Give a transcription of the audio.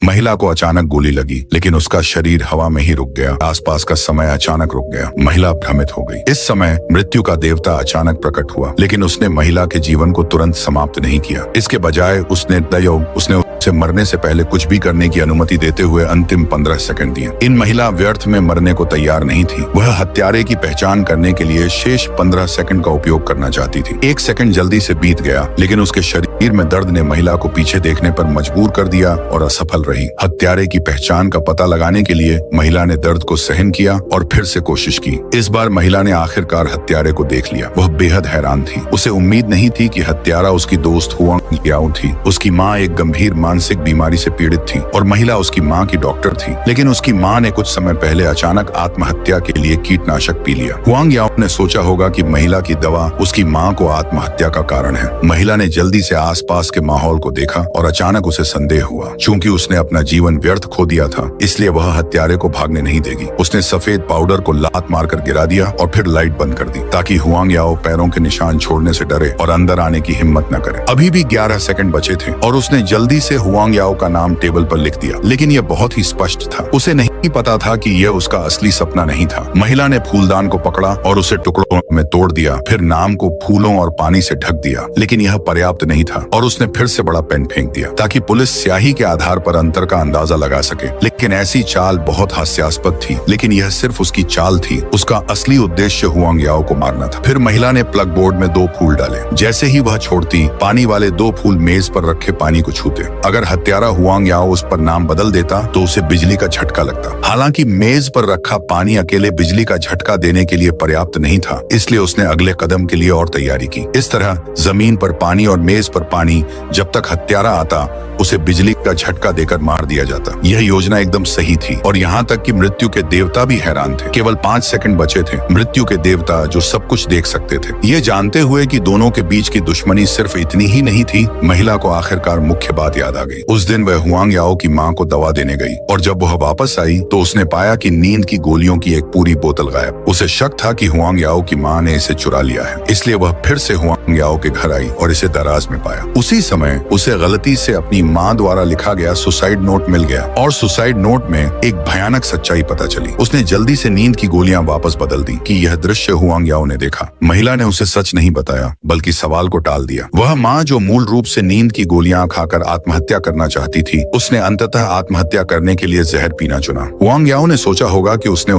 महिला को अचानक गोली लगी, लेकिन उसका शरीर हवा में ही रुक गया। आसपास का समय अचानक रुक गया। महिला भ्रमित हो गई। इस समय मृत्यु का देवता अचानक प्रकट हुआ, लेकिन उसने महिला के जीवन को तुरंत समाप्त नहीं किया। इसके बजाय उसने उसे मरने से पहले कुछ भी करने की अनुमति देते हुए अंतिम 15 सेकंड दिए। इन महिला व्यर्थ में मरने को तैयार नहीं थी। वह हत्यारे की पहचान करने के लिए शेष 15 सेकंड का उपयोग करना चाहती थी। 1 सेकंड जल्दी से बीत गया, लेकिन उसके शरीर में दर्द ने महिला को पीछे देखने पर मजबूर कर दिया और असफल रही। हत्यारे की पहचान का पता लगाने के लिए महिला ने दर्द को सहन किया और फिर से कोशिश की। इस बार महिला ने आखिरकार हत्यारे को देख लिया। वह बेहद हैरान थी। उसे उम्मीद नहीं थी कि हत्यारा उसकी दोस्त हुआंग याओ थी। उसकी माँ एक गंभीर मानसिक बीमारी से पीड़ित थी और महिला उसकी माँ की डॉक्टर थी। लेकिन उसकी माँ ने कुछ समय पहले अचानक आत्महत्या के लिए कीटनाशक पी लिया। हुआंग याओ ने सोचा होगा कि महिला की दवा उसकी माँ को आत्महत्या का कारण है। महिला ने जल्दी से आसपास के माहौल को देखा और अचानक उसे संदेह हुआ। चूंकि उसने अपना जीवन व्यर्थ खो दिया था, इसलिए वह हत्यारे को भागने नहीं देगी। उसने सफेद पाउडर को लात मारकर गिरा दिया और फिर लाइट बंद कर दी, ताकि हुआंग याओ पैरों के निशान छोड़ने से डरे और अंदर आने की हिम्मत न करे। अभी भी 11 सेकंड बचे थे और उसने जल्दी से हुआंग याओ का नाम टेबल पर लिख दिया, लेकिन यह बहुत ही स्पष्ट था। उसे नहीं पता था कि यह उसका असली सपना नहीं था। महिला ने फूलदान को पकड़ा और उसे टुकड़ों में तोड़ दिया, फिर नाम को फूलों और पानी से ढक दिया। लेकिन यह पर्याप्त नहीं था और उसने फिर से बड़ा पेन फेंक दिया, ताकि पुलिस स्याही के आधार पर अंतर का अंदाजा लगा सके। लेकिन ऐसी चाल बहुत हास्यास्पद थी, लेकिन यह सिर्फ उसकी चाल थी। उसका असली उद्देश्य हुआंग याओ को मारना था। फिर महिला ने प्लग बोर्ड में 2 फूल डाले। जैसे ही वह छोड़ती, पानी वाले 2 फूल मेज पर रखे पानी को छूते। अगर हत्यारा हुआंग याओ उस पर नाम बदल देता तो उसे बिजली का झटका लगता। हालांकि मेज पर रखा पानी अकेले बिजली का झटका देने के लिए पर्याप्त नहीं था, इसलिए उसने अगले कदम के लिए और तैयारी की। इस तरह जमीन पर पानी और मेज पर पानी, जब तक हत्यारा आता उसे बिजली का झटका देकर मार दिया जाता। यह योजना एकदम सही थी और यहाँ तक कि मृत्यु के देवता भी हैरान थे। केवल 5 सेकंड बचे थे। मृत्यु के देवता, जो सब कुछ देख सकते थे, ये जानते हुए कि दोनों के बीच की दुश्मनी सिर्फ इतनी ही नहीं थी, महिला को आखिरकार मुख्य बात याद आ गई। उस दिन वह हुआंग याओ की माँ को दवा देने गई और जब वह वापस आई तो उसने पाया कि नींद की गोलियों की एक पूरी बोतल गायब। उसे शक था कि हुआंग याओ की माँ ने इसे चुरा लिया है, इसलिए वह फिर से हुआंग याओ के घर आई और इसे दराज में पाया। उसी समय उसे गलती से अपनी माँ द्वारा लिखा गया सुसाइड नोट मिल गया और सुसाइड नोट में एक भयानक सच्चाई पता चली। उसने जल्दी से नींद की गोलियां वापस बदल दी कि यह दृश्य हुआंग याओ ने देखा। महिला ने उसे सच नहीं बताया, बल्कि सवाल को टाल दिया। वह माँ जो मूल रूप से नींद की गोलियां खाकर आत्महत्या करना चाहती थी, उसने अंततः आत्महत्या करने के लिए जहर पीना चुना। हुआंग याओ ने सोचा होगा कि उसने